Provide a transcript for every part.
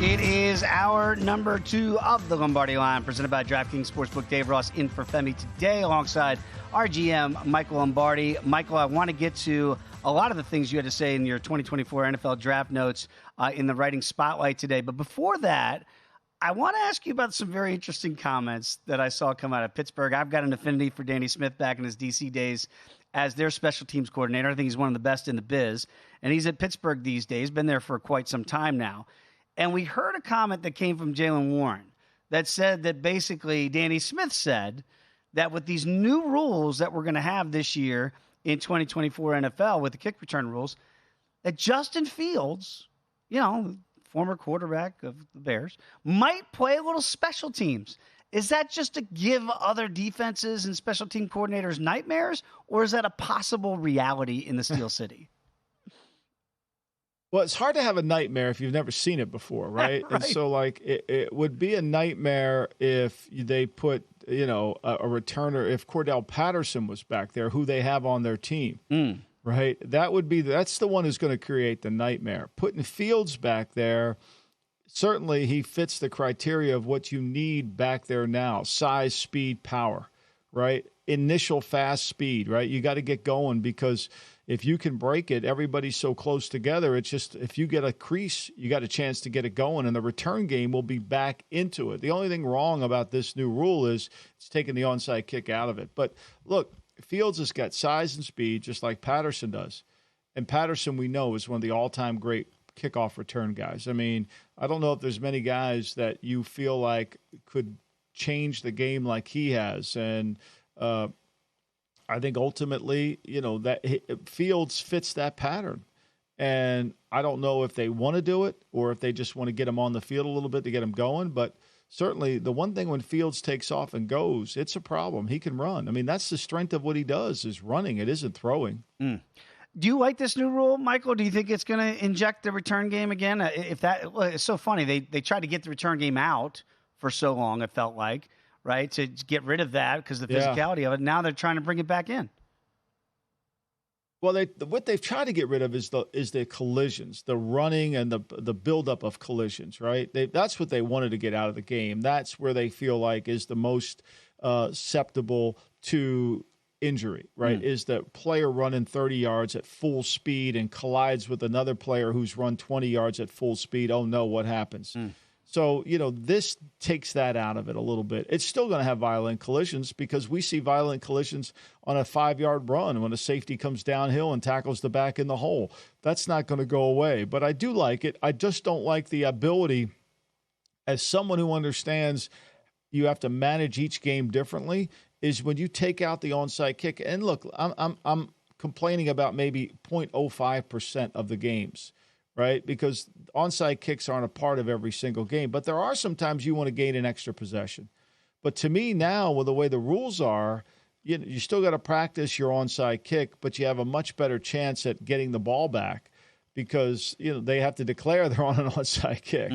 It is hour number 2 of the Lombardi Line, presented by DraftKings Sportsbook. Dave Ross in for Femi today, alongside our GM, Michael Lombardi. Michael, I want to get to a lot of the things you had to say in your 2024 NFL draft notes in the writing spotlight today. But before that, I want to ask you about some very interesting comments that I saw come out of Pittsburgh. I've got an affinity for Danny Smith back in his DC days as their special teams coordinator. I think he's one of the best in the biz. And he's at Pittsburgh these days, been there for quite some time now. And we heard a comment that came from Jaylen Warren that said that basically Danny Smith said that with these new rules that we're going to have this year in 2024 NFL with the kick return rules, that Justin Fields, former quarterback of the Bears, might play a little special teams. Is that just to give other defenses and special team coordinators nightmares, or is that a possible reality in the Steel City? Well, it's hard to have a nightmare if you've never seen it before, right? Right. And so, it would be a nightmare if they put, a returner, if Cordell Patterson was back there, who they have on their team, right? That's the one who's going to create the nightmare. Putting Fields back there, certainly he fits the criteria of what you need back there now: size, speed, power, right? Initial fast speed, right? You got to get going, because if you can break it, everybody's so close together. It's just, if you get a crease, you got a chance to get it going, and the return game will be back into it. The only thing wrong about this new rule is it's taking the onside kick out of it. But look, Fields has got size and speed just like Patterson does. And Patterson, we know, is one of the all-time great kickoff return guys. I mean, I don't know if there's many guys that you feel like could change the game like he has. And I think ultimately, that Fields fits that pattern. And I don't know if they want to do it or if they just want to get him on the field a little bit to get him going. But certainly the one thing when Fields takes off and goes, it's a problem. He can run. I mean, that's the strength of what he does, is running. It isn't throwing. Do you like this new rule, Michael? Do you think it's going to inject the return game again? It's so funny. They tried to get the return game out for so long, it felt like, right, to get rid of that because of the physicality of it. Now they're trying to bring it back in. Well, what they've tried to get rid of is the collisions, the running and the buildup of collisions, right? That's what they wanted to get out of the game. That's where they feel like is the most susceptible to injury, right? Is the player running 30 yards at full speed and collides with another player who's run 20 yards at full speed. Oh, no, what happens? So, this takes that out of it a little bit. It's still going to have violent collisions, because we see violent collisions on a 5-yard run when a safety comes downhill and tackles the back in the hole. That's not going to go away. But I do like it. I just don't like the ability, as someone who understands you have to manage each game differently, is when you take out the onside kick. And look, I'm complaining about maybe 0.05% of the games, right? Because onside kicks aren't a part of every single game. But there are some times you want to gain an extra possession. But to me now, with the way the rules are, you still got to practice your onside kick, but you have a much better chance at getting the ball back, because they have to declare they're on an onside kick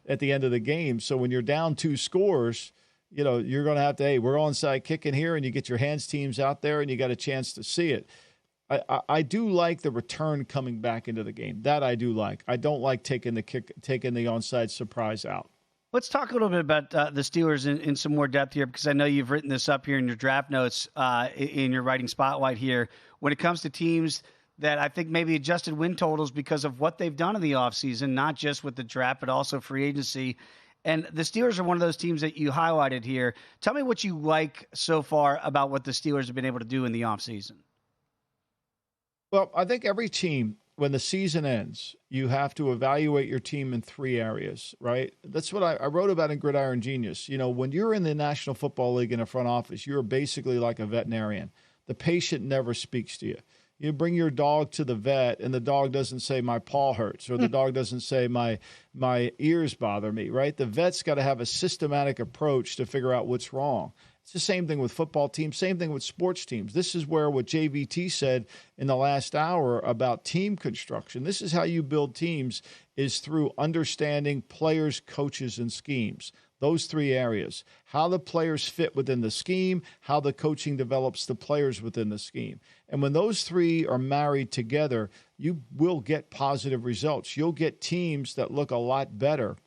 at the end of the game. So when you're down 2 scores, you're going to have to, hey, we're onside kicking here, and you get your hands teams out there, and you got a chance to see it. I do like the return coming back into the game. That I do like. I don't like taking the onside surprise out. Let's talk a little bit about the Steelers in some more depth here, because I know you've written this up here in your draft notes, in your writing spotlight here. When it comes to teams that I think maybe adjusted win totals because of what they've done in the offseason, not just with the draft, but also free agency. And the Steelers are one of those teams that you highlighted here. Tell me what you like so far about what the Steelers have been able to do in the offseason. Well, I think every team, when the season ends, you have to evaluate your team in 3 areas, right? That's what I wrote about in Gridiron Genius. When you're in the National Football League in a front office, you're basically like a veterinarian. The patient never speaks to you. You bring your dog to the vet, and the dog doesn't say, my paw hurts, or the dog doesn't say, my ears bother me, right? The vet's got to have a systematic approach to figure out what's wrong. It's the same thing with football teams, same thing with sports teams. This is where what JVT said in the last hour about team construction. This is how you build teams, is through understanding players, coaches, and schemes. Those 3 areas: how the players fit within the scheme, how the coaching develops the players within the scheme. And when those 3 are married together, you will get positive results. You'll get teams that look a lot better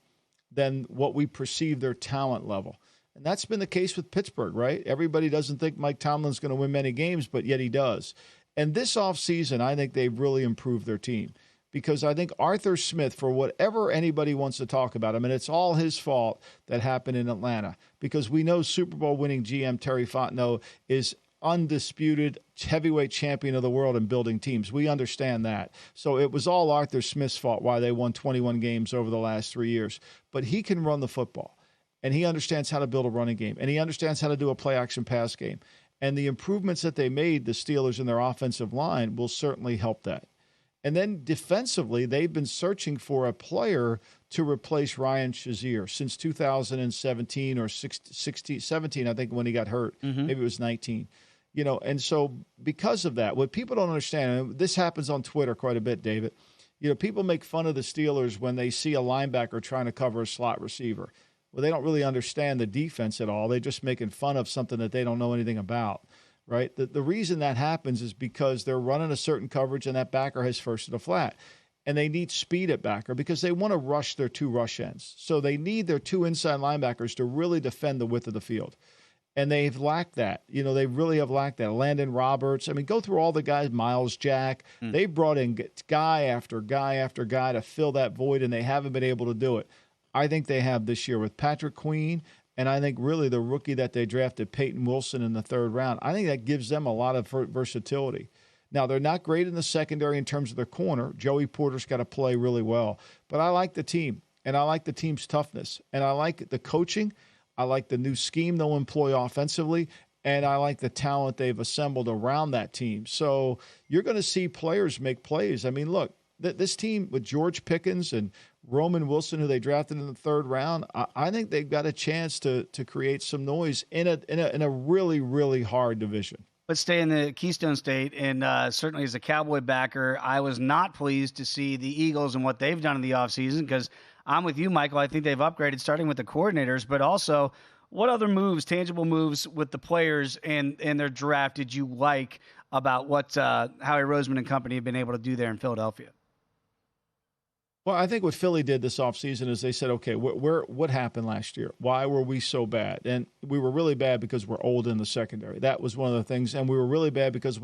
than what we perceive their talent level. And that's been the case with Pittsburgh, right? Everybody doesn't think Mike Tomlin's going to win many games, but yet he does. And this offseason, I think they've really improved their team because I think Arthur Smith, for whatever anybody wants to talk about him, and it's all his fault that happened in Atlanta, because we know Super Bowl winning GM Terry Fontenot is undisputed heavyweight champion of the world in building teams. We understand that. So it was all Arthur Smith's fault why they won 21 games over the last 3 years. But he can run the football, and he understands how to build a running game, and he understands how to do a play-action pass game. And the improvements that they made, the Steelers, in their offensive line will certainly help that. And then defensively, they've been searching for a player to replace Ryan Shazier since 2017 or 17, I think, when he got hurt. Maybe it was 19. You know, and so because of that, what people don't understand, and this happens on Twitter quite a bit, David, you know, people make fun of the Steelers when they see a linebacker trying to cover a slot receiver. Well, they don't really understand the defense at all. They're just making fun of something that they don't know anything about, right? The reason that happens is because they're running a certain coverage and that backer has first to the flat. And they need speed at backer because they want to rush their two rush ends. So they need their two inside linebackers to really defend the width of the field. And they've lacked that. You know, they really have lacked that. Landon Roberts. I mean, go through all the guys, Miles Jack. They brought in guy after guy after guy to fill that void, and they haven't been able to do it. I think they have this year with Patrick Queen, and I think really the rookie that they drafted, Peyton Wilson, in the third round. I think that gives them a lot of versatility. Now, they're not great in the secondary in terms of their corner. Joey Porter's got to play really well. But I like the team, and I like the team's toughness, and I like the coaching. I like the new scheme they'll employ offensively, and I like the talent they've assembled around that team. So you're going to see players make plays. I mean, look, this team with George Pickens and Roman Wilson, who they drafted in the third round, I think they've got a chance to create some noise in a really, really hard division. Let's stay in the Keystone State, and certainly as a Cowboy backer, I was not pleased to see the Eagles and what they've done in the offseason because I'm with you, Michael. I think they've upgraded starting with the coordinators, but also what other moves, tangible moves with the players and their draft did you like about what Howie Roseman and company have been able to do there in Philadelphia? Well, I think what Philly did this offseason is they said, okay, what happened last year? Why were we so bad? And we were really bad because we're old in the secondary. That was one of the things. And we were really bad because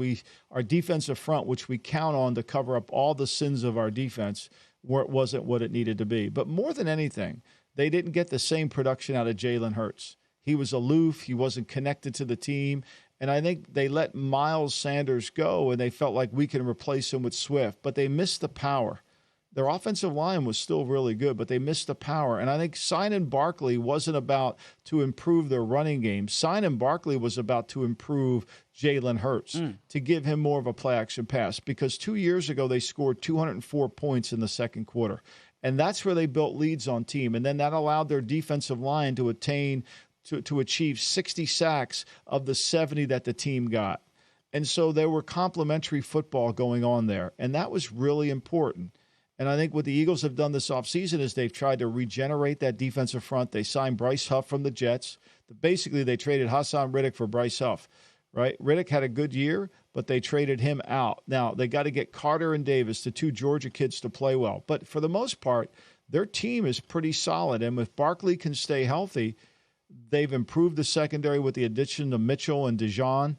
our defensive front, which we count on to cover up all the sins of our defense, wasn't what it needed to be. But more than anything, they didn't get the same production out of Jalen Hurts. He was aloof. He wasn't connected to the team. And I think they let Miles Sanders go, and they felt like we can replace him with Swift. But they missed the power. Their offensive line was still really good, but they missed the power. And I think signing Barkley wasn't about to improve their running game. Signing Barkley was about to improve Jalen Hurts, to give him more of a play-action pass. Because 2 years ago, they scored 204 points in the second quarter. And that's where they built leads on team. And then that allowed their defensive line to achieve 60 sacks of the 70 that the team got. And so there were complementary football going on there. And that was really important. And I think what the Eagles have done this offseason is they've tried to regenerate that defensive front. They signed Bryce Huff from the Jets. Basically, they traded Hassan Riddick for Bryce Huff, right? Riddick had a good year, but they traded him out. Now, they got to get Carter and Davis, the two Georgia kids, to play well. But for the most part, their team is pretty solid. And if Barkley can stay healthy, they've improved the secondary with the addition of Mitchell and Dijon.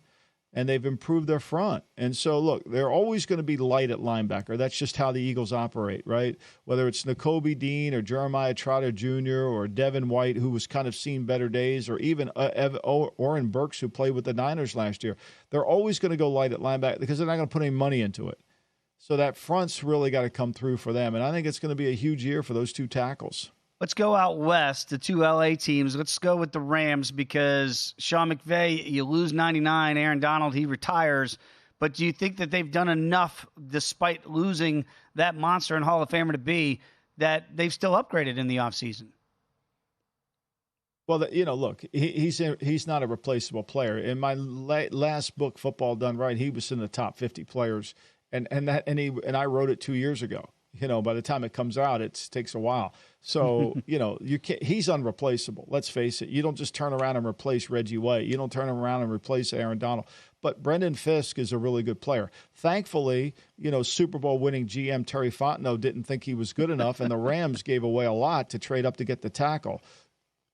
And they've improved their front. And so, look, they're always going to be light at linebacker. That's just how the Eagles operate, right? Whether it's Nakobe Dean or Jeremiah Trotter Jr. or Devin White, who was kind of seen better days, or even Oren Burks, who played with the Niners last year, they're always going to go light at linebacker because they're not going to put any money into it. So that front's really got to come through for them. And I think it's going to be a huge year for those two tackles. Let's go out west, the two L.A. teams. Let's go with the Rams because Sean McVay, you lose 99. Aaron Donald, he retires. But do you think that they've done enough, despite losing that monster and Hall of Famer to be, that they've still upgraded in the offseason? Well, look, he's not a replaceable player. In my last book, Football Done Right, he was in the top 50 players, and I wrote it 2 years ago. By the time it comes out, it takes a while. So, you can't, he's unreplaceable. Let's face it. You don't just turn around and replace Reggie White. You don't turn around and replace Aaron Donald. but Brendan Fisk is a really good player. Thankfully, Super Bowl winning GM Terry Fontenot didn't think he was good enough, and the Rams gave away a lot to trade up to get the tackle.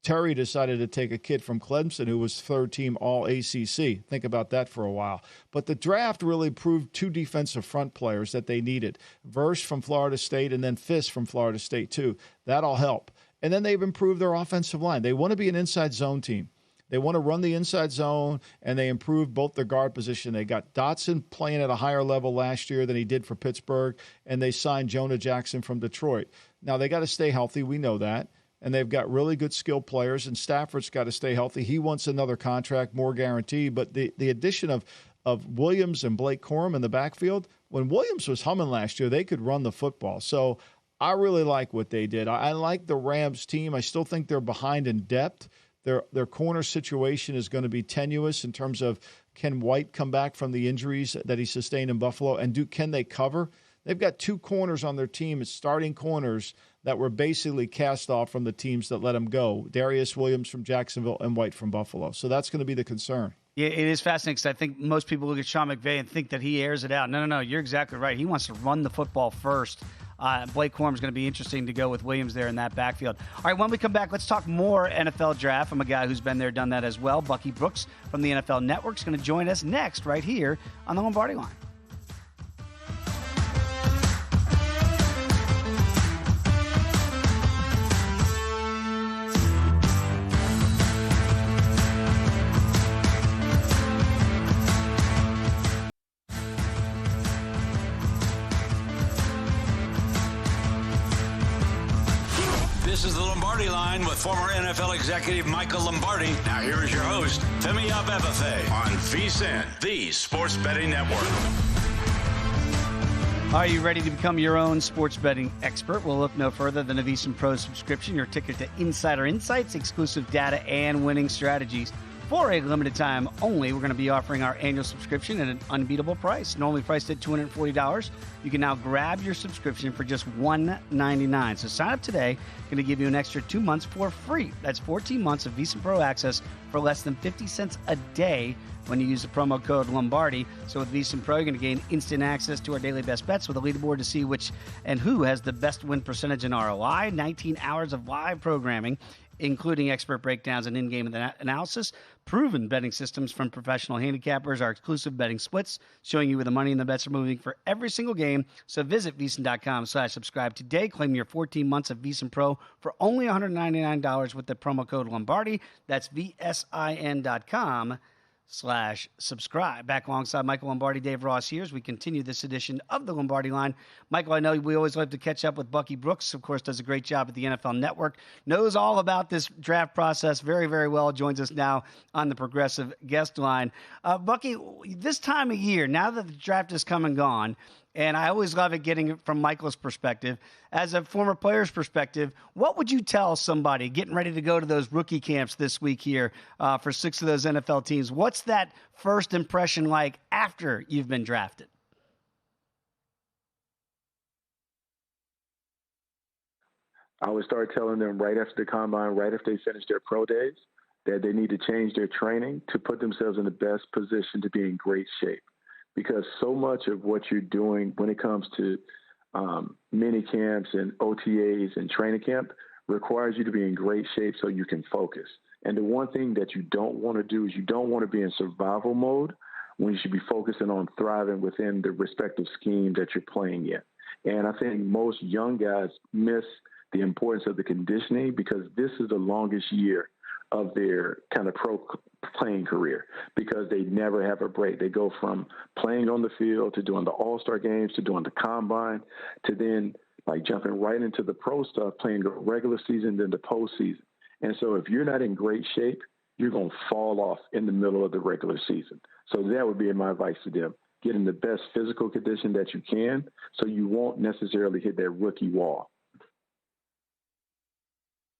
Terry decided to take a kid from Clemson who was third-team All-ACC. Think about that for a while. But the draft really proved two defensive front players that they needed. Verse from Florida State and then Fisk from Florida State, too. That'll help. And then they've improved their offensive line. They want to be an inside zone team. They want to run the inside zone, and they improved both their guard position. They got Dotson playing at a higher level last year than he did for Pittsburgh, and they signed Jonah Jackson from Detroit. Now, they got to stay healthy. We know that. And they've got really good skilled players, and Stafford's got to stay healthy. He wants another contract, more guarantee. But the addition of Williams and Blake Corum in the backfield, when Williams was humming last year, they could run the football. So I really like what they did. I like the Rams team. I still think they're behind in depth. Their corner situation is going to be tenuous in terms of can White come back from the injuries that he sustained in Buffalo, and can they cover? They've got two corners on their team as starting corners that were basically cast off from the teams that let them go. Darius Williams from Jacksonville and White from Buffalo. So that's going to be the concern. Yeah, it is fascinating because I think most people look at Sean McVay and think that he airs it out. No, you're exactly right. He wants to run the football first. Blake Corum is going to be interesting to go with Williams there in that backfield. All right, when we come back, let's talk more NFL draft from a guy who's been there, done that as well. Bucky Brooks from the NFL Network is going to join us next right here on the Lombardi Line. This is the Lombardi Line with former NFL executive Michael Lombardi. Now here is your host, Femi Abebefe, on VSiN, the Sports Betting Network. Are you ready to become your own sports betting expert? We'll look no further than a VSiN Pro subscription, your ticket to insider insights, exclusive data, and winning strategies. For a limited time only, we're going to be offering our annual subscription at an unbeatable price. Normally priced at $240. You can now grab your subscription for just $199. So sign up today. Going to give you an extra 2 months for free. That's 14 months of VSiN Pro access for less than 50 cents a day when you use the promo code Lombardi. So with VSiN Pro, you're going to gain instant access to our daily best bets with a leaderboard to see which and who has the best win percentage in ROI, 19 hours of live programming, including expert breakdowns and in-game analysis, proven betting systems from professional handicappers, our exclusive betting splits, showing you where the money and the bets are moving for every single game. So visit VSiN.com/subscribe today. Claim your 14 months of VSiN Pro for only $199 with the promo code Lombardi. That's VSIN.com/subscribe. Back alongside Michael Lombardi, Dave Ross here as we continue this edition of the Lombardi Line. Michael, I know we always love to catch up with Bucky Brooks, of course, does a great job at the NFL Network, knows all about this draft process very, very well, joins us now on the Progressive guest line. Bucky, this time of year, now that the draft is come and gone, and I always love it getting it from Michael's perspective. As a former player's perspective, what would you tell somebody getting ready to go to those rookie camps this week here for 6 of those NFL teams? What's that first impression like after you've been drafted? I would start telling them right after the combine, right after they finish their pro days, that they need to change their training to put themselves in the best position to be in great shape. Because so much of what you're doing when it comes to mini camps and OTAs and training camp requires you to be in great shape so you can focus. And the one thing that you don't want to do is you don't want to be in survival mode when you should be focusing on thriving within the respective scheme that you're playing in. And I think most young guys miss the importance of the conditioning because this is the longest year of their kind of pro playing career because they never have a break. They go from playing on the field to doing the all-star games to doing the combine to then like jumping right into the pro stuff, playing the regular season, then the postseason. And so if you're not in great shape, you're going to fall off in the middle of the regular season. So that would be my advice to them. Get in the best physical condition that you can so you won't necessarily hit that rookie wall.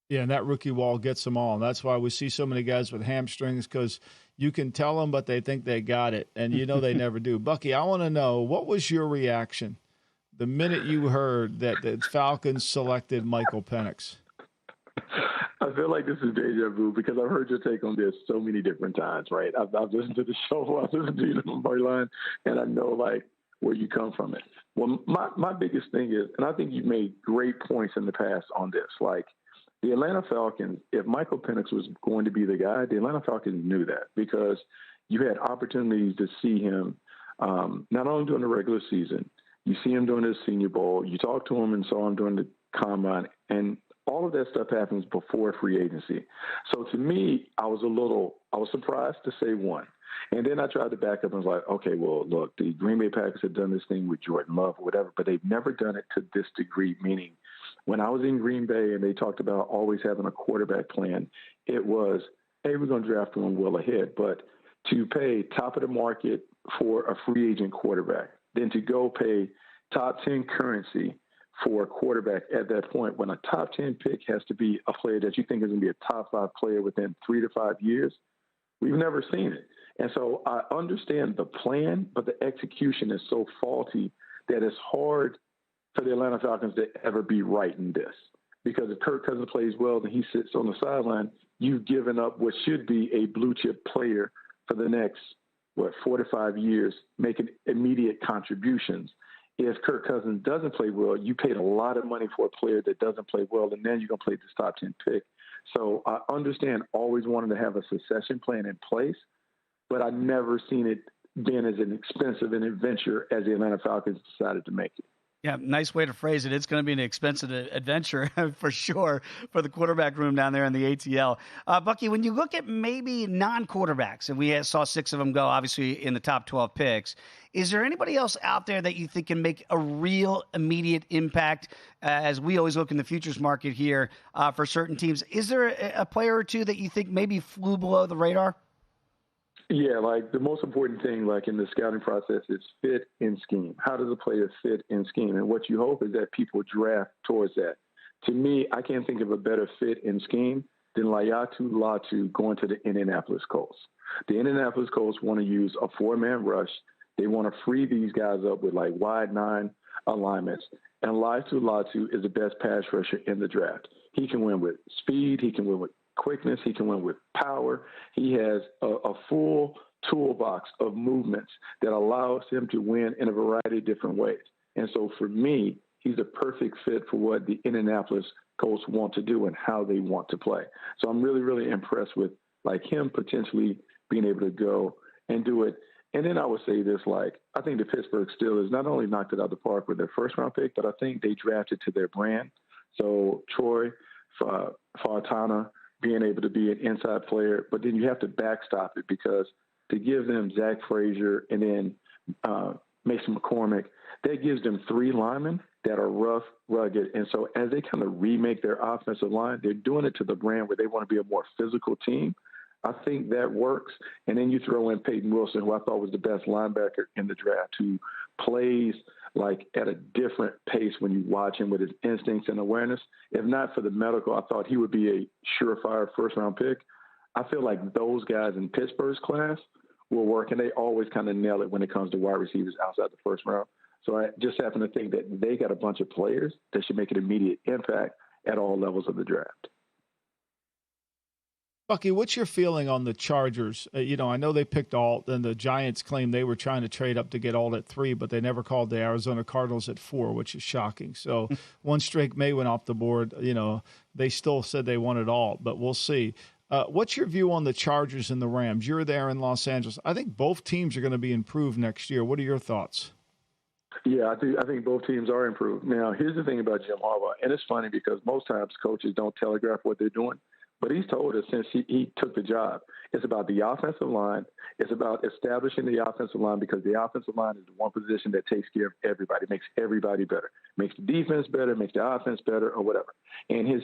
Yeah, and that rookie wall gets them all. And that's why we see so many guys with hamstrings because you can tell them, but they think they got it. And you know they never do. Bucky, I want to know, what was your reaction the minute you heard that the Falcons selected Michael Penix? I feel like this is deja vu because I've heard your take on this so many different times, right? I've listened to the show, I've listened to you, Lombardi Line, and I know, like, where you come from it. Well, my biggest thing is, and I think you've made great points in the past on this, like, the Atlanta Falcons, if Michael Penix was going to be the guy, the Atlanta Falcons knew that because you had opportunities to see him not only during the regular season, you see him during his Senior Bowl, you talk to him and saw him during the Combine, and all of that stuff happens before free agency. So to me, I was surprised to say one. And then I tried to back up and was like, okay, well, look, the Green Bay Packers have done this thing with Jordan Love or whatever, but they've never done it to this degree, meaning when I was in Green Bay and they talked about always having a quarterback plan, it was, hey, we're going to draft one well ahead. But to pay top of the market for a free agent quarterback, then to go pay top 10 currency for a quarterback at that point, when a top 10 pick has to be a player that you think is going to be a top 5 player within 3 to 5 years, we've never seen it. And so I understand the plan, but the execution is so faulty that it's hard for the Atlanta Falcons to ever be right in this. Because if Kirk Cousins plays well and he sits on the sideline, you've given up what should be a blue chip player for the next, 4 to 5 years, making immediate contributions. If Kirk Cousins doesn't play well, you paid a lot of money for a player that doesn't play well, and then you're going to play this top 10 pick. So I understand always wanting to have a succession plan in place, but I've never seen it being as an expensive an adventure as the Atlanta Falcons decided to make it. Yeah, nice way to phrase it. It's going to be an expensive adventure for sure for the quarterback room down there in the ATL. Bucky, when you look at maybe non-quarterbacks, and we saw 6 of them go, obviously, in the top 12 picks, is there anybody else out there that you think can make a real immediate impact as we always look in the futures market here for certain teams? Is there a player or two that you think maybe flew below the radar? Yeah, like the most important thing, like in the scouting process, is fit in scheme. How does a player fit in scheme? And what you hope is that people draft towards that. To me, I can't think of a better fit in scheme than Layatu Latu going to the Indianapolis Colts. The Indianapolis Colts want to use a 4-man rush. They want to free these guys up with like wide 9 alignments. And Layatu Latu is the best pass rusher in the draft. He can win with speed. He can win with quickness. He can win with power. He has a full toolbox of movements that allows him to win in a variety of different ways. And so for me, he's a perfect fit for what the Indianapolis Colts want to do and how they want to play. So I'm really, really impressed with like him potentially being able to go and do it. And then I would say this, like, I think the Pittsburgh Steelers not only knocked it out of the park with their first round pick, but I think they drafted to their brand. So Troy Fautana being able to be an inside player, but then you have to backstop it because to give them Zach Frazier and then Mason McCormick, that gives them 3 linemen that are rough, rugged. And so as they kind of remake their offensive line, they're doing it to the brand where they want to be a more physical team. I think that works. And then you throw in Peyton Wilson, who I thought was the best linebacker in the draft, who plays like at a different pace when you watch him with his instincts and awareness. If not for the medical, I thought he would be a surefire first-round pick. I feel like those guys in Pittsburgh's class will work, and they always kind of nail it when it comes to wide receivers outside the first round. So I just happen to think that they got a bunch of players that should make an immediate impact at all levels of the draft. Bucky, what's your feeling on the Chargers? I know they picked Alt, and the Giants claimed they were trying to trade up to get Alt at 3, but they never called the Arizona Cardinals at 4, which is shocking. So once Drake May went off the board, they still said they wanted Alt, but we'll see. What's your view on the Chargers and the Rams? You're there in Los Angeles. I think both teams are going to be improved next year. What are your thoughts? Yeah, I think both teams are improved. Now, here's the thing about Jim Harbaugh, and it's funny because most times coaches don't telegraph what they're doing. But he's told us since he took the job, it's about the offensive line. It's about establishing the offensive line because the offensive line is the one position that takes care of everybody, makes everybody better, makes the defense better, makes the offense better, or whatever. And his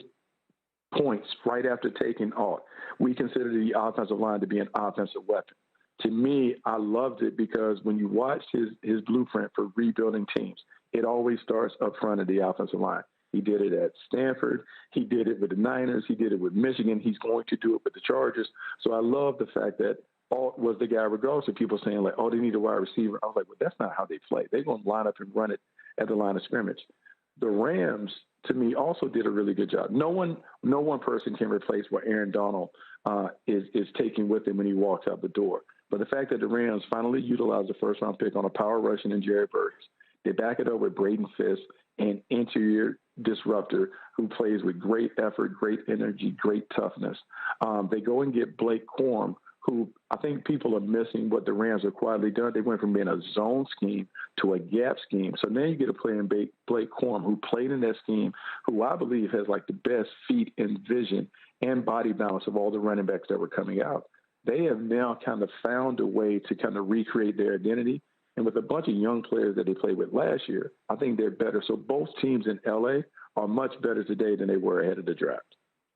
points right after taking Alt, we consider the offensive line to be an offensive weapon. To me, I loved it because when you watch his blueprint for rebuilding teams, it always starts up front of the offensive line. He did it at Stanford. He did it with the Niners. He did it with Michigan. He's going to do it with the Chargers. So I love the fact that Alt was the guy, regardless of people saying, like, oh, they need a wide receiver. I was like, well, that's not how they play. They're going to line up and run it at the line of scrimmage. The Rams, to me, also did a really good job. No one person can replace what Aaron Donald is taking with him when he walks out the door. But the fact that the Rams finally utilized the first-round pick on a power rushing and Jared Burks, they back it up with Braden Fisk, an interior disruptor who plays with great effort, great energy, great toughness. They go and get Blake Corum, who I think people are missing what the Rams have quietly done. They went from being a zone scheme to a gap scheme. So now you get a player in Blake Corum who played in that scheme, who I believe has like the best feet and vision and body balance of all the running backs that were coming out. They have now kind of found a way to kind of recreate their identity. And with a bunch of young players that they played with last year, I think they're better. So both teams in LA are much better today than they were ahead of the draft.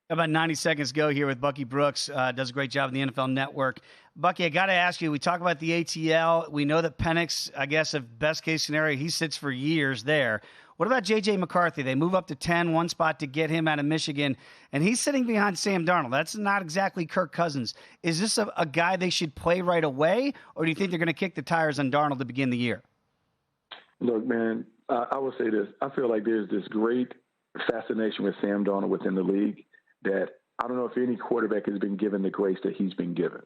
About 90 seconds to go here with Bucky Brooks. Does a great job in the NFL Network. Bucky, I got to ask you, we talk about the ATL. We know that Penix, I guess, if best case scenario, he sits for years there. What about J.J. McCarthy? They move up to 10, one spot to get him out of Michigan, and he's sitting behind Sam Darnold. That's not exactly Kirk Cousins. Is this a guy they should play right away, or do you think they're going to kick the tires on Darnold to begin the year? Look, man, I will say this. I feel like there's this great fascination with Sam Darnold within the league that I don't know if any quarterback has been given the grace that he's been given.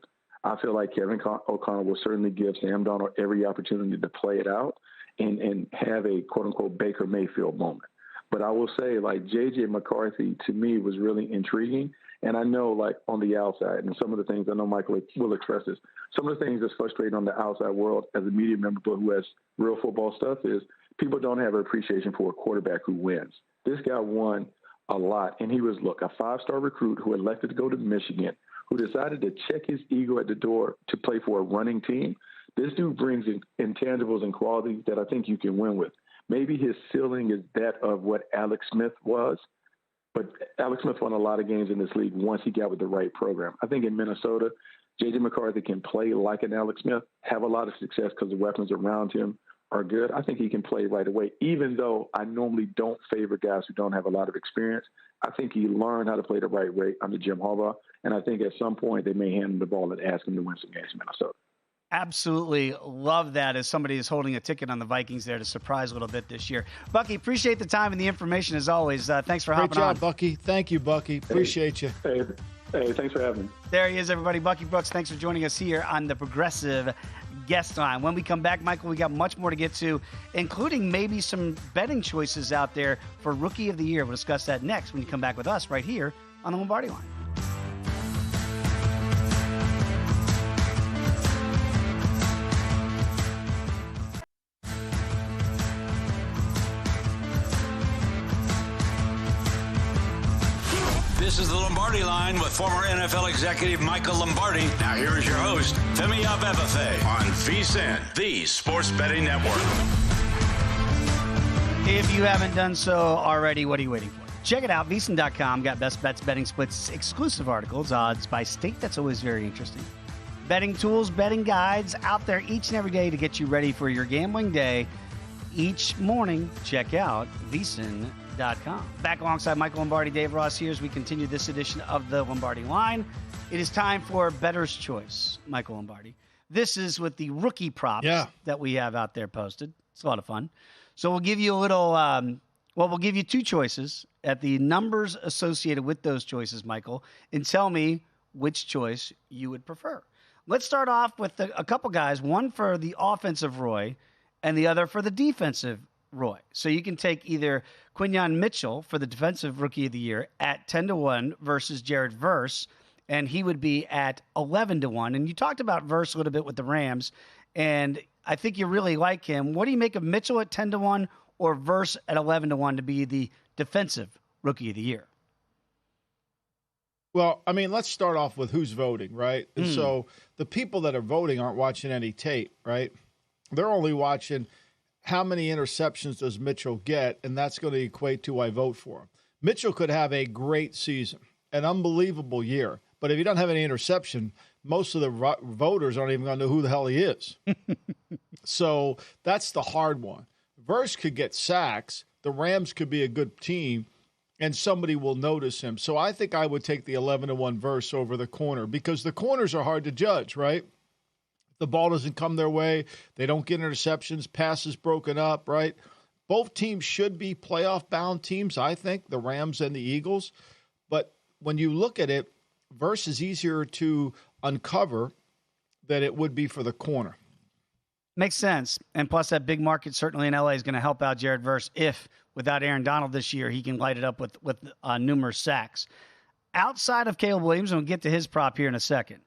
I feel like Kevin O'Connell will certainly give Sam Darnold every opportunity to play it out and have a quote-unquote Baker Mayfield moment. But I will say, like, J.J. McCarthy, to me, was really intriguing. And I know, like, on the outside, and some of the things, I know Michael will express this, some of the things that's frustrating on the outside world as a media member but who has real football stuff is people don't have an appreciation for a quarterback who wins. This guy won a lot, and he was, look, a five-star recruit who elected to go to Michigan, who decided to check his ego at the door to play for a running team. This dude brings in intangibles and qualities that I think you can win with. Maybe his ceiling is that of what Alex Smith was, but Alex Smith won a lot of games in this league once he got with the right program. I think in Minnesota, J.J. McCarthy can play like an Alex Smith, have a lot of success because the weapons around him are good. I think he can play right away, even though I normally don't favor guys who don't have a lot of experience. I think he learned how to play the right way under Jim Harbaugh, and I think at some point they may hand him the ball and ask him to win some games in Minnesota. Absolutely love that as somebody is holding a ticket on the Vikings there to surprise a little bit this year. Bucky, appreciate the time and the information as always. Thanks for hopping on. Great job, Bucky. Thank you, Bucky. Appreciate you. Hey, thanks for having me. There he is, everybody. Bucky Brooks, thanks for joining us here on the Progressive Guest Line. When we come back, Michael, we got much more to get to, including maybe some betting choices out there for Rookie of the Year. We'll discuss that next when you come back with us right here on the Lombardi Line. This is the Lombardi Line with former NFL executive Michael Lombardi. Now here's your host, Femi Abebefe, on VSiN, the sports betting network. If you haven't done so already, what are you waiting for? Check it out, VSiN.com. Got best bets, betting splits, exclusive articles, odds by state. That's always very interesting. Betting tools, betting guides out there each and every day to get you ready for your gambling day. Each morning, check out VSiN.com. Back alongside Michael Lombardi, Dave Ross here as we continue this edition of the Lombardi Line. It is time for Bettor's Choice, Michael Lombardi. This is with the rookie props that we have out there posted. It's a lot of fun. So we'll give you a little, we'll give you two choices at the numbers associated with those choices, Michael, and tell me which choice you would prefer. Let's start off with a couple guys, one for the offensive Roy and the other for the defensive Roy. So you can take either Quinyon Mitchell for the defensive Rookie of the Year at 10-1 versus Jared Verse, and he would be at 11-1. And you talked about Verse a little bit with the Rams, and I think you really like him. What do you make of Mitchell at 10-1 or Verse at 11-1 to be the defensive Rookie of the Year? Well, I mean, let's start off with who's voting, right? And so the people that are voting aren't watching any tape, right? They're only watching how many interceptions does Mitchell get, and that's going to equate to I vote for him. Mitchell could have a great season, an unbelievable year, but if he doesn't have any interception, most of the voters aren't even going to know who the hell he is. So that's the hard one. Verse could get sacks. The Rams could be a good team, and somebody will notice him. So I think I would take the 11-1 Verse over the corner because the corners are hard to judge, right? The ball doesn't come their way. They don't get interceptions, passes broken up, right? Both teams should be playoff-bound teams, I think, the Rams and the Eagles. But when you look at it, Verse is easier to uncover than it would be for the corner. Makes sense. And plus, that big market certainly in LA is going to help out Jared Verse if, without Aaron Donald this year, he can light it up with numerous sacks. Outside of Caleb Williams, and we'll get to his prop here in a second,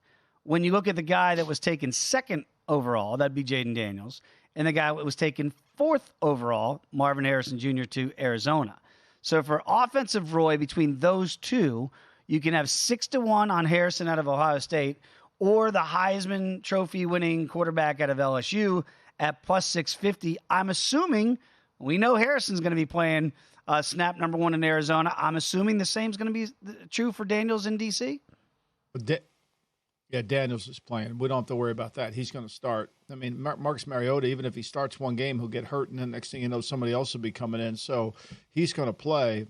when you look at the guy that was taken second overall, that'd be Jaden Daniels, and the guy that was taken fourth overall, Marvin Harrison Jr. to Arizona. So for offensive ROI between those two, you can have 6-1 on Harrison out of Ohio State, or the Heisman Trophy winning quarterback out of LSU at plus 650. I'm assuming, we know Harrison's going to be playing snap number 1 in Arizona. I'm assuming the same is going to be true for Daniels in D.C.? Yeah, Daniels is playing. We don't have to worry about that. He's going to start. I mean, Marcus Mariota, even if he starts one game, he'll get hurt, and then next thing you know, somebody else will be coming in. So he's going to play.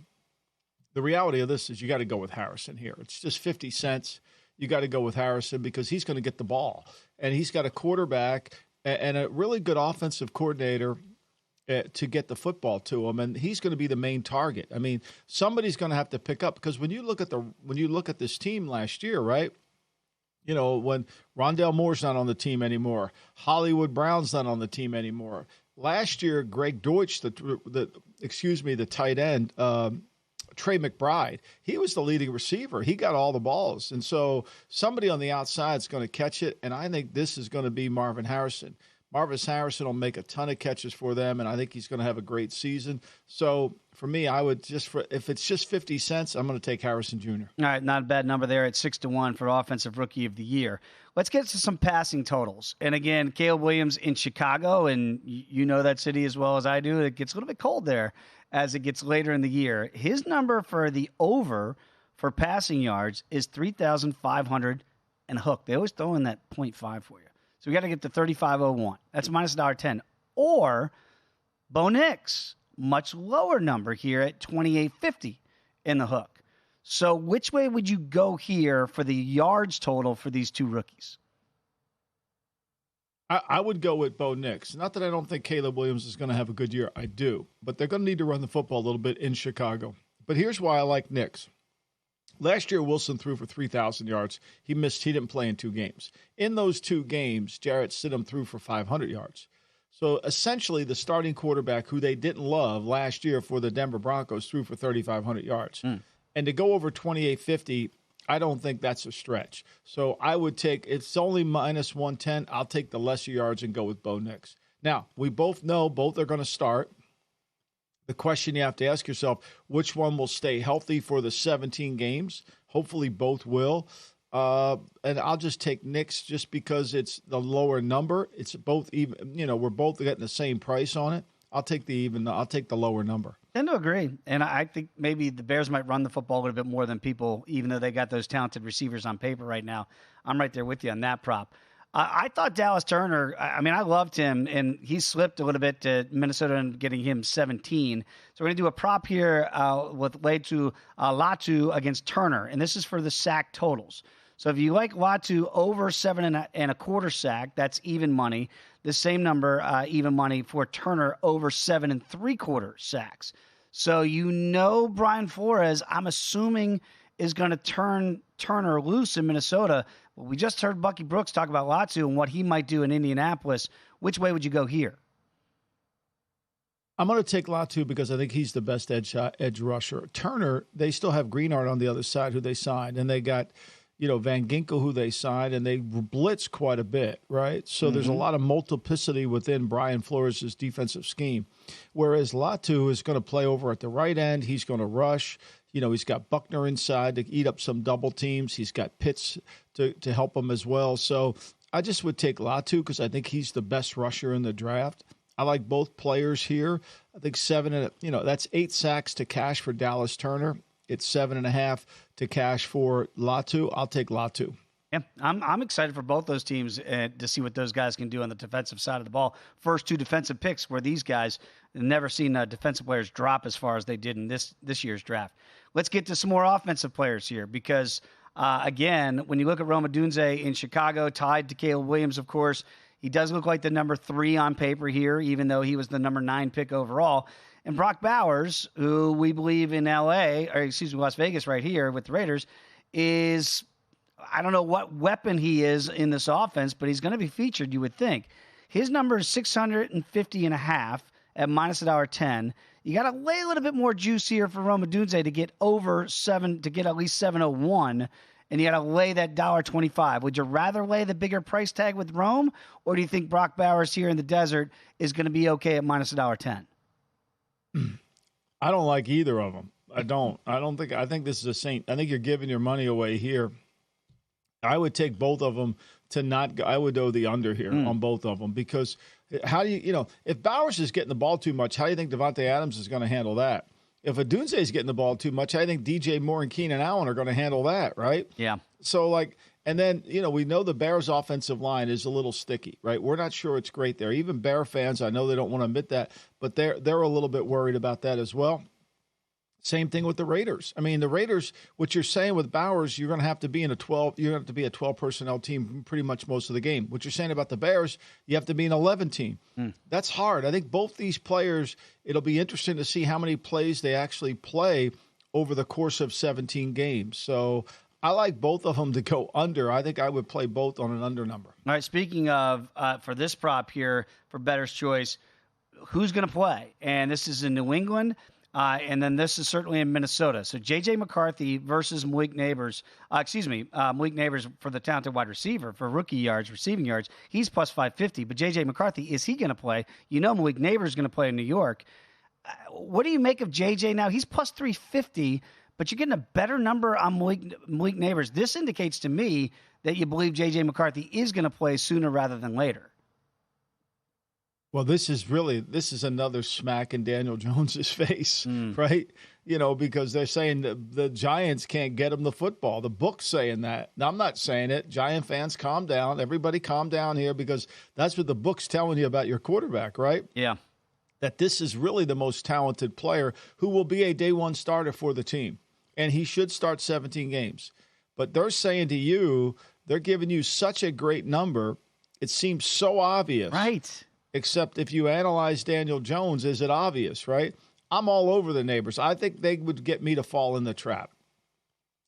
The reality of this is you got to go with Harrison here. It's just 50 cents. You got to go with Harrison because he's going to get the ball. And he's got a quarterback and a really good offensive coordinator to get the football to him. And he's going to be the main target. I mean, somebody's going to have to pick up because when you look at this team last year, right? You know, when Rondale Moore's not on the team anymore, Hollywood Brown's not on the team anymore. Last year, Greg Deutsch, the tight end, Trey McBride, he was the leading receiver. He got all the balls. And so somebody on the outside is going to catch it, and I think this is going to be Marvin Harrison. Marvin Harrison will make a ton of catches for them, and I think he's going to have a great season. So for me, I would if it's just 50 cents, I'm going to take Harrison Jr. All right, not a bad number there at 6-1 for Offensive Rookie of the Year. Let's get to some passing totals. And again, Caleb Williams in Chicago, and you know that city as well as I do. It gets a little bit cold there as it gets later in the year. His number for the over for passing yards is 3,500 and hook. They always throw in that 0.5 for you. So we got to get to 35.01. That's minus $1.10. Or Bo Nix, much lower number here at 28.50 in the hook. So which way would you go here for the yards total for these two rookies? I would go with Bo Nix. Not that I don't think Caleb Williams is going to have a good year. I do. But they're going to need to run the football a little bit in Chicago. But here's why I like Nix. Last year, Wilson threw for 3,000 yards. He didn't play in 2 games. In those 2 games, Jarrett Stidham threw for 500 yards. So essentially, the starting quarterback, who they didn't love last year for the Denver Broncos, threw for 3,500 yards. And to go over 28.50, I don't think that's a stretch. So I would take, it's only minus 110. I'll take the lesser yards and go with Bo Nix. Now, we both know both are going to start. The question you have to ask yourself, which one will stay healthy for the 17 games? Hopefully both will. And I'll just take Nix just because it's the lower number. It's both even, we're both getting the same price on it. I'll take the lower number. I tend to agree. And I think maybe the Bears might run the football a little bit more than people, even though they got those talented receivers on paper right now. I'm right there with you on that prop. I thought Dallas Turner, I loved him, and he slipped a little bit to Minnesota and getting him 17. So we're going to do a prop here with Latu against Turner, and this is for the sack totals. So if you like Latu over 7.25 sack, that's even money. The same number, even money for Turner over 7.75 sacks. So Brian Flores, I'm assuming, is going to turn Turner loose in Minnesota. Well, we just heard Bucky Brooks talk about Latu and what he might do in Indianapolis. Which way would you go here? I'm going to take Latu because I think he's the best edge rusher. Turner, they still have Greenard on the other side who they signed, and they got Van Ginkel who they signed, and they blitz quite a bit, right? So there's a lot of multiplicity within Brian Flores' defensive scheme, whereas Latu is going to play over at the right end. He's going to rush. He's got Buckner inside to eat up some double teams. He's got Pitts to help him as well. So I just would take Latu because I think he's the best rusher in the draft. I like both players here. I think that's 8 sacks to cash for Dallas Turner. It's 7.5 to cash for Latu. I'll take Latu. Yeah, I'm excited for both those teams to see what those guys can do on the defensive side of the ball. First 2 defensive picks where these guys have never seen defensive players drop as far as they did in this year's draft. Let's get to some more offensive players here because, again, when you look at Rome Odunze in Chicago, tied to Caleb Williams, of course, He does look like the number 3 on paper here, even though he was the number 9 pick overall. And Brock Bowers, who we believe in Las Vegas right here with the Raiders, is, I don't know what weapon he is in this offense, but he's going to be featured, you would think. His number is 650.5 at minus $1.10. You got to lay a little bit more juice here for Rome Odunze to get over 7, to get at least 701. And you got to lay that $1.25. Would you rather lay the bigger price tag with Rome, or do you think Brock Bowers here in the desert is going to be okay at minus $1.10? I don't like either of them. I think this is a saint. I think you're giving your money away here. I would take both of them to not go. I would go the under here on both of them, because how do you, if Bowers is getting the ball too much, how do you think Devontae Adams is going to handle that? If Odunze is getting the ball too much, I think DJ Moore and Keenan Allen are going to handle that, right? Yeah. So, and then, we know the Bears' offensive line is a little sticky, right? We're not sure it's great there. Even Bear fans, I know they don't want to admit that, but they're a little bit worried about that as well. Same thing with the Raiders. I mean, the Raiders, what you're saying with Bowers, you're going to have to be a 12 personnel team pretty much most of the game. What you're saying about the Bears, you have to be an 11 team. That's hard. I think both these players, it'll be interesting to see how many plays they actually play over the course of 17 games. So I like both of them to go under. I think I would play both on an under number. All right, speaking of, for this prop here for Bettor's Choice, who's going to play? And this is in New England. And then this is certainly in Minnesota. So J.J. McCarthy versus Malik Neighbors. Malik Neighbors for the talented wide receiver for rookie yards, receiving yards. He's plus 550. But J.J. McCarthy, is he going to play? Malik Neighbors is going to play in New York. What do you make of J.J. now? He's plus 350, but you're getting a better number on Malik Neighbors. This indicates to me that you believe J.J. McCarthy is going to play sooner rather than later. Well, this is another smack in Daniel Jones's face, right? Because they're saying the Giants can't get him the football. The book's saying that. Now, I'm not saying it. Giant fans, calm down. Everybody calm down here, because that's what the book's telling you about your quarterback, right? Yeah. That this is really the most talented player who will be a day one starter for the team. And he should start 17 games. But they're saying to you, they're giving you such a great number. It seems so obvious. Right. Except if you analyze Daniel Jones, is it obvious, right? I'm all over the Neighbors. I think they would get me to fall in the trap.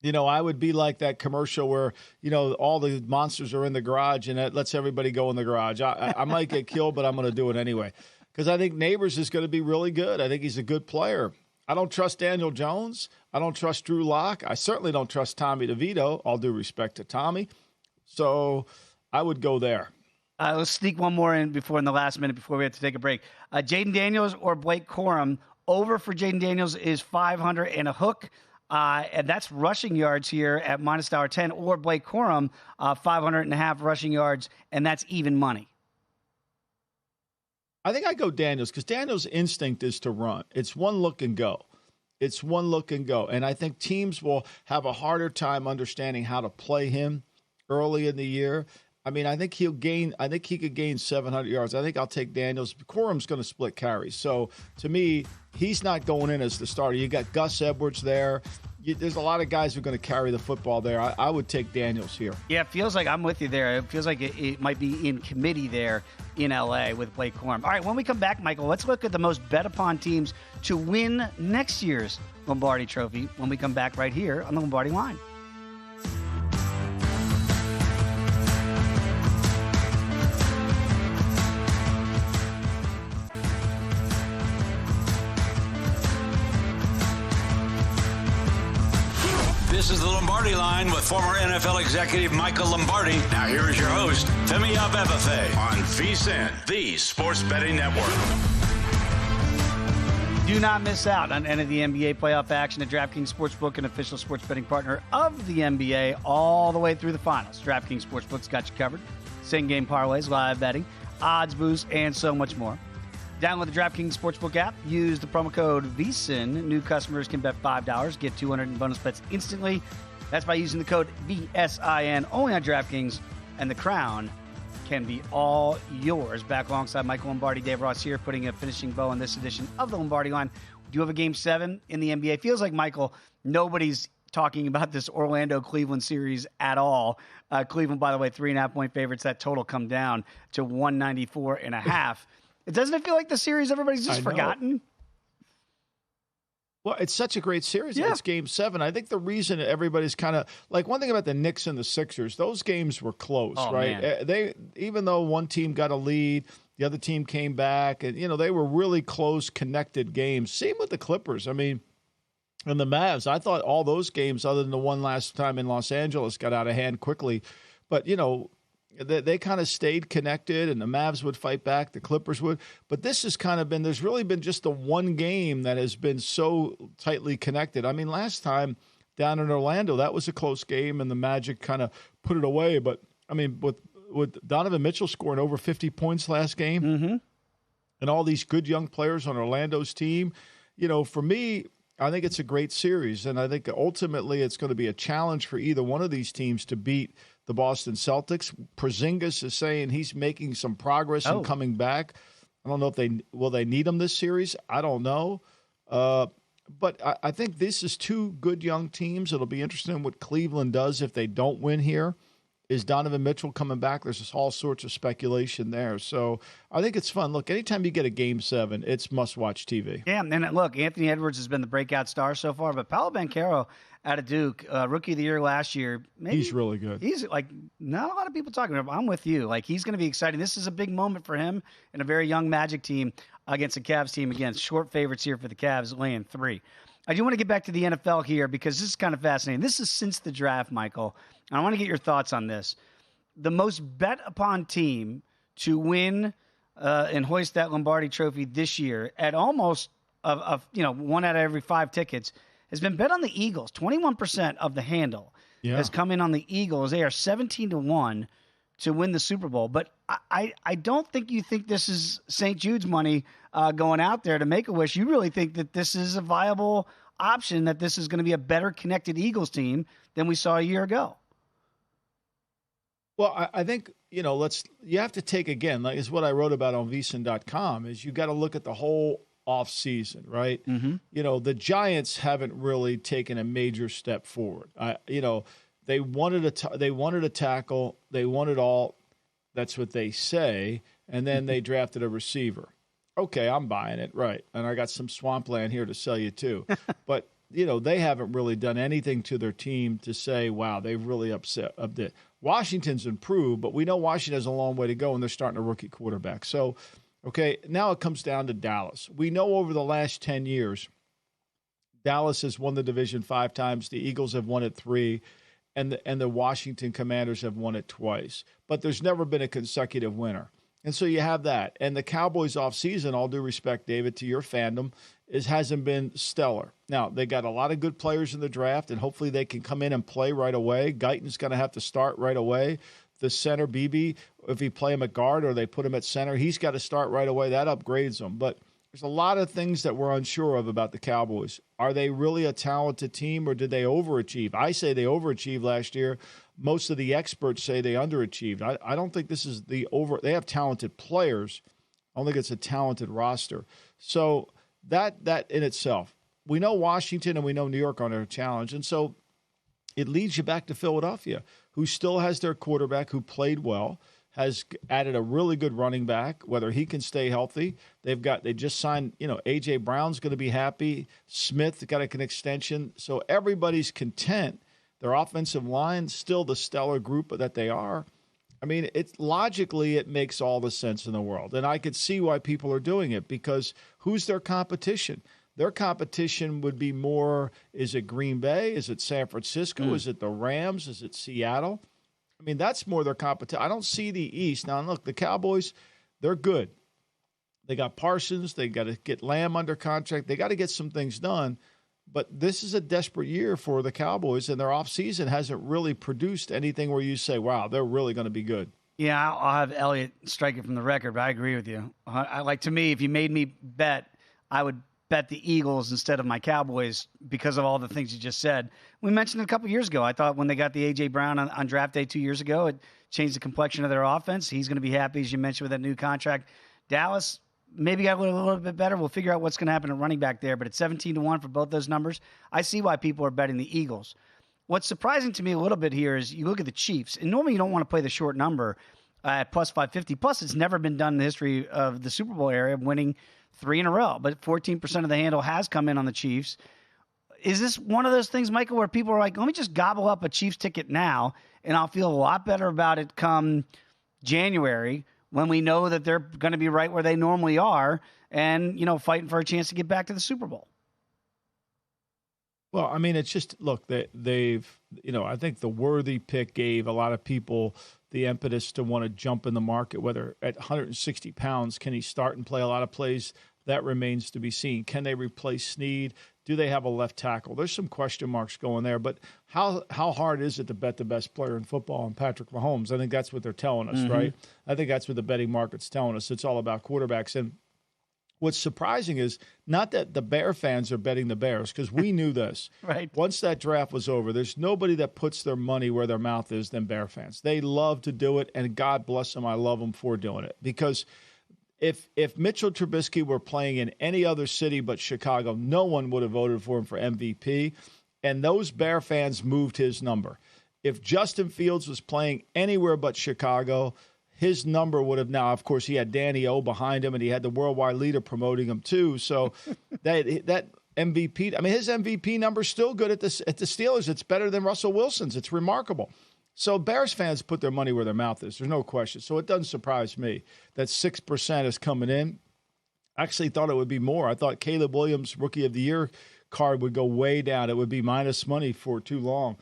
I would be like that commercial where, all the monsters are in the garage and it lets everybody go in the garage. I might get killed, but I'm going to do it anyway. Because I think Neighbors is going to be really good. I think he's a good player. I don't trust Daniel Jones. I don't trust Drew Lock. I certainly don't trust Tommy DeVito, all due respect to Tommy. So I would go there. Let's sneak one more in the last minute before we have to take a break. Jaden Daniels or Blake Corum. Over for Jaden Daniels is 500 and a hook. And that's rushing yards here at minus $1.10. Or Blake Corum, 500.5 rushing yards, and that's even money. I think I go Daniels, because Daniels' instinct is to run. It's one look and go. And I think teams will have a harder time understanding how to play him early in the year. I mean, I think he could gain 700 yards. I think I'll take Daniels. Corum's going to split carries. So, to me, he's not going in as the starter. You got Gus Edwards there. There's a lot of guys who are going to carry the football there. I would take Daniels here. Yeah, it feels like I'm with you there. It feels like it might be in committee there in L.A. with Blake Corum. All right, when we come back, Michael, let's look at the most bet-upon teams to win next year's Lombardi Trophy when we come back right here on the Lombardi Line. This is the Lombardi Line with former NFL executive Michael Lombardi. Now here is your host, Femi Abebefe, on VSiN, the Sports Betting Network. Do not miss out on any of the NBA playoff action at DraftKings Sportsbook, an official sports betting partner of the NBA, all the way through the finals. DraftKings Sportsbook's got you covered. Same-game parlays, live betting, odds boosts, and so much more. Download the DraftKings Sportsbook app. Use the promo code VSiN. New customers can bet $5. Get 200 in bonus bets instantly. That's by using the code VSIN only on DraftKings. And the crown can be all yours. Back alongside Michael Lombardi, Dave Ross here, putting a finishing bow on this edition of the Lombardi Line. We do have a Game 7 in the NBA. Feels like, Michael, nobody's talking about this Orlando-Cleveland series at all. Cleveland, by the way, 3.5-point favorites. That total come down to 194.5. Doesn't it feel like the series everybody's just forgotten? Well, it's such a great series. Yeah. It's Game 7. I think the reason everybody's kind of like one thing about the Knicks and the Sixers, those games were close, right? Man. They even though one team got a lead, the other team came back, and they were really close, connected games. Same with the Clippers. I mean, and the Mavs. I thought all those games, other than the one last time in Los Angeles, got out of hand quickly. But they kind of stayed connected, and the Mavs would fight back, the Clippers would. But this has kind of been, there's really been just the one game that has been so tightly connected. I mean, last time down in Orlando, that was a close game, and the Magic kind of put it away. But, I mean, with Donovan Mitchell scoring over 50 points last game, and all these good young players on Orlando's team, for me, I think it's a great series, and I think ultimately it's going to be a challenge for either one of these teams to beat the Boston Celtics. Porzingis is saying he's making some progress and coming back. I don't know if they need him this series. I don't know. But I think this is two good young teams. It'll be interesting what Cleveland does if they don't win here. Is Donovan Mitchell coming back? There's all sorts of speculation there. So I think it's fun. Look, anytime you get a Game 7, it's must-watch TV. Yeah, and look, Anthony Edwards has been the breakout star so far, but Paolo Banchero out of Duke, Rookie of the Year last year. He's really good. He's like not a lot of people talking about him. I'm with you. Like, he's going to be exciting. This is a big moment for him and a very young Magic team against the Cavs team. Again, short favorites here for the Cavs, laying 3. I do want to get back to the NFL here because this is kind of fascinating. This is since the draft, Michael. And I want to get your thoughts on this. The most bet upon team to win and hoist that Lombardi trophy this year at almost one out of every 5 tickets has been bet on the Eagles. 21% of the handle has come in on the Eagles. They are 17-1 to win the Super Bowl. But I don't think you think this is St. Jude's money going out there to make a wish. You really think that this is a viable option, that this is going to be a better connected Eagles team than we saw a year ago? Well, I think, you have to take, again, like is what I wrote about on VSiN.com, is you got to look at the whole offseason, right? Mm-hmm. The Giants haven't really taken a major step forward. They wanted a tackle. They wanted all. That's what they say. And then they drafted a receiver. Okay, I'm buying it, right. And I got some swampland here to sell you too. But, they haven't really done anything to their team to say, wow, they've really upset it. Washington's improved, but we know Washington has a long way to go, and they're starting a rookie quarterback. So, okay, now it comes down to Dallas. We know over the last 10 years, Dallas has won the division 5 times. The Eagles have won it 3, and the Washington Commanders have won it twice. But there's never been a consecutive winner. And so you have that. And the Cowboys offseason, all due respect, David, to your fandom, hasn't been stellar. Now, they got a lot of good players in the draft, and hopefully they can come in and play right away. Guyton's going to have to start right away. The center, Beebe, if you play him at guard or they put him at center, he's got to start right away. That upgrades him. But there's a lot of things that we're unsure of about the Cowboys. Are they really a talented team, or did they overachieve? I say they overachieved last year. Most of the experts say they underachieved. I don't think this is they have talented players. I don't think it's a talented roster. So that in itself, we know Washington and we know New York are under a challenge. And so it leads you back to Philadelphia, who still has their quarterback who played well, has added a really good running back, whether he can stay healthy. They just signed, A.J. Brown's going to be happy. Smith got an extension. So everybody's content. Their offensive line, still the stellar group that they are. I mean, logically, it makes all the sense in the world. And I could see why people are doing it, because who's their competition? Their competition would be more, is it Green Bay? Is it San Francisco? Is it the Rams? Is it Seattle? I mean, that's more their competition. I don't see the East. Now, look, the Cowboys, they're good. They got Parsons. They got to get Lamb under contract. They got to get some things done. But this is a desperate year for the Cowboys, and their offseason hasn't really produced anything where you say, wow, they're really going to be good. Yeah, I'll have Elliott strike it from the record, but I agree with you. To me, if you made me bet, I would bet the Eagles instead of my Cowboys because of all the things you just said. We mentioned it a couple years ago. I thought when they got the A.J. Brown on draft day 2 years ago, it changed the complexion of their offense. He's going to be happy, as you mentioned, with that new contract. Dallas, maybe got a little bit better. We'll figure out what's going to happen at running back there. But at 17-1 for both those numbers, I see why people are betting the Eagles. What's surprising to me a little bit here is you look at the Chiefs, and normally you don't want to play the short number at plus 550. Plus, it's never been done in the history of the Super Bowl era of winning 3 in a row. But 14% of the handle has come in on the Chiefs. Is this one of those things, Michael, where people are like, let me just gobble up a Chiefs ticket now, and I'll feel a lot better about it come January when we know that they're going to be right where they normally are and, fighting for a chance to get back to the Super Bowl? Well, I mean, it's just, look, they've, I think the Worthy pick gave a lot of people the impetus to want to jump in the market, whether at 160 pounds, can he start and play a lot of plays? That remains to be seen. Can they replace Snead? Do they have a left tackle? There's some question marks going there, but how hard is it to bet the best player in football on Patrick Mahomes? I think that's what they're telling us, right? I think that's what the betting market's telling us. It's all about quarterbacks. And what's surprising is not that the Bear fans are betting the Bears, because we knew this. Right. Once that draft was over, there's nobody that puts their money where their mouth is than Bear fans. They love to do it, and God bless them. I love them for doing it, because if Mitchell Trubisky were playing in any other city but Chicago, no one would have voted for him for MVP, and those Bear fans moved his number. If Justin Fields was playing anywhere but Chicago, his number would have now, of course, he had Danny O behind him, and he had the worldwide leader promoting him too. So that MVP, I mean, his MVP number is still good at the Steelers. It's better than Russell Wilson's. It's remarkable. So Bears fans put their money where their mouth is. There's no question. So it doesn't surprise me that 6% is coming in. I actually thought it would be more. I thought Caleb Williams' Rookie of the Year card would go way down. It would be minus money for too long.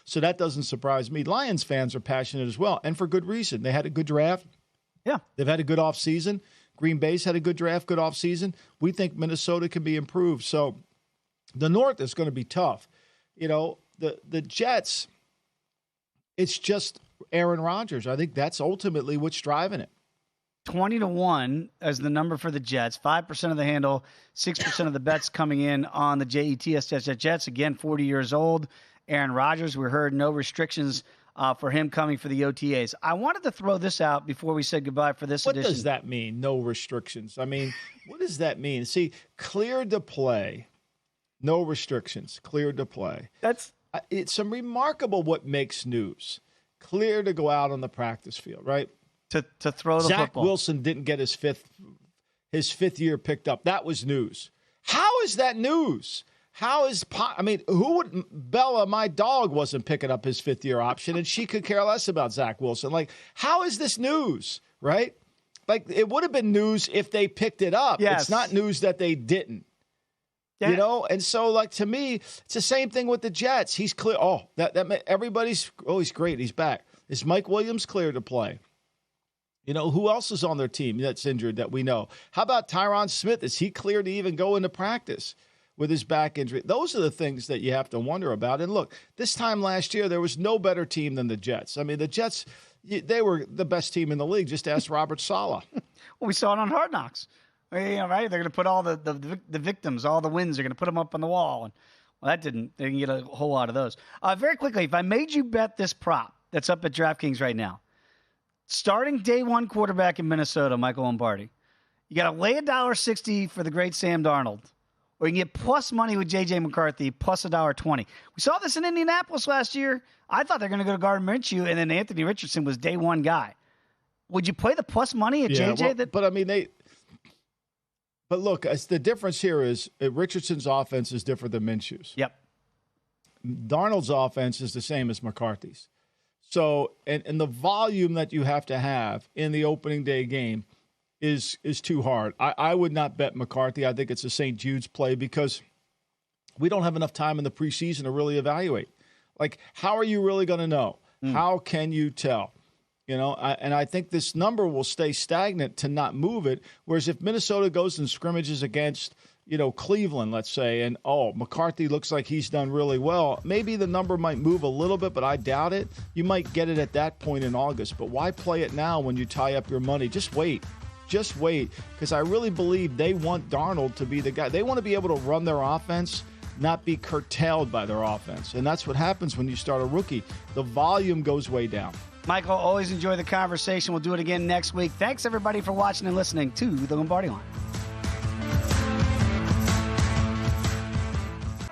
So that doesn't surprise me. Lions fans are passionate as well, and for good reason. They had a good draft. Yeah. They've had a good offseason. Green Bay's had a good draft, good offseason. We think Minnesota can be improved. So the North is going to be tough. The Jets, it's just Aaron Rodgers. I think that's ultimately what's driving it. 20-1 as the number for the Jets. 5% of the handle, 6% of the bets coming in on the Jets. Again, 40 years old. Aaron Rodgers, we heard no restrictions for him coming for the OTAs. I wanted to throw this out before we said goodbye for this edition. What does that mean, no restrictions? I mean, what does that mean? See, cleared to play, no restrictions, cleared to play. It's remarkable what makes news. Clear to go out on the practice field, right? To throw the Zach football. Wilson didn't get his fifth year picked up. That was news. How is that news? Who would Bella, my dog, wasn't picking up his fifth-year option, and she could care less about Zach Wilson. Like, how is this news, right? Like, it would have been news if they picked it up. Yes. It's not news that they didn't. Yeah. And so, like, to me, it's the same thing with the Jets. He's clear. He's great. He's back. Is Mike Williams clear to play? Who else is on their team that's injured that we know? How about Tyron Smith? Is he clear to even go into practice with his back injury? Those are the things that you have to wonder about. And look, this time last year, there was no better team than the Jets. I mean, the Jets, they were the best team in the league. Just ask Robert Saleh. Well, we saw it on Hard Knocks. Right? They're going to put all the victims, all the wins, they're going to put them up on the wall. And they didn't get a whole lot of those. Very quickly, if I made you bet this prop that's up at DraftKings right now, starting day one quarterback in Minnesota, Michael Lombardi, you got to lay $1.60 for the great Sam Darnold, or you can get plus money with J.J. McCarthy, plus $1.20. We saw this in Indianapolis last year. I thought they were going to go to Gardner Minshew, and then Anthony Richardson was day one guy. Would you play the plus money at J.J.? But look, the difference here is Richardson's offense is different than Minshew's. Yep. Darnold's offense is the same as McCarthy's. So, and the volume that you have to have in the opening day game is too hard. I would not bet McCarthy. I think it's a St. Jude's play because we don't have enough time in the preseason to really evaluate. Like, how are you really going to know? How can you tell? And I think this number will stay stagnant to not move it. Whereas if Minnesota goes and scrimmages against, Cleveland, let's say, and, McCarthy looks like he's done really well, maybe the number might move a little bit, but I doubt it. You might get it at that point in August. But why play it now when you tie up your money? Just wait. Just wait, because I really believe they want Darnold to be the guy. They want to be able to run their offense, not be curtailed by their offense. And that's what happens when you start a rookie. The volume goes way down. Michael, always enjoy the conversation. We'll do it again next week. Thanks, everybody, for watching and listening to the Lombardi Line.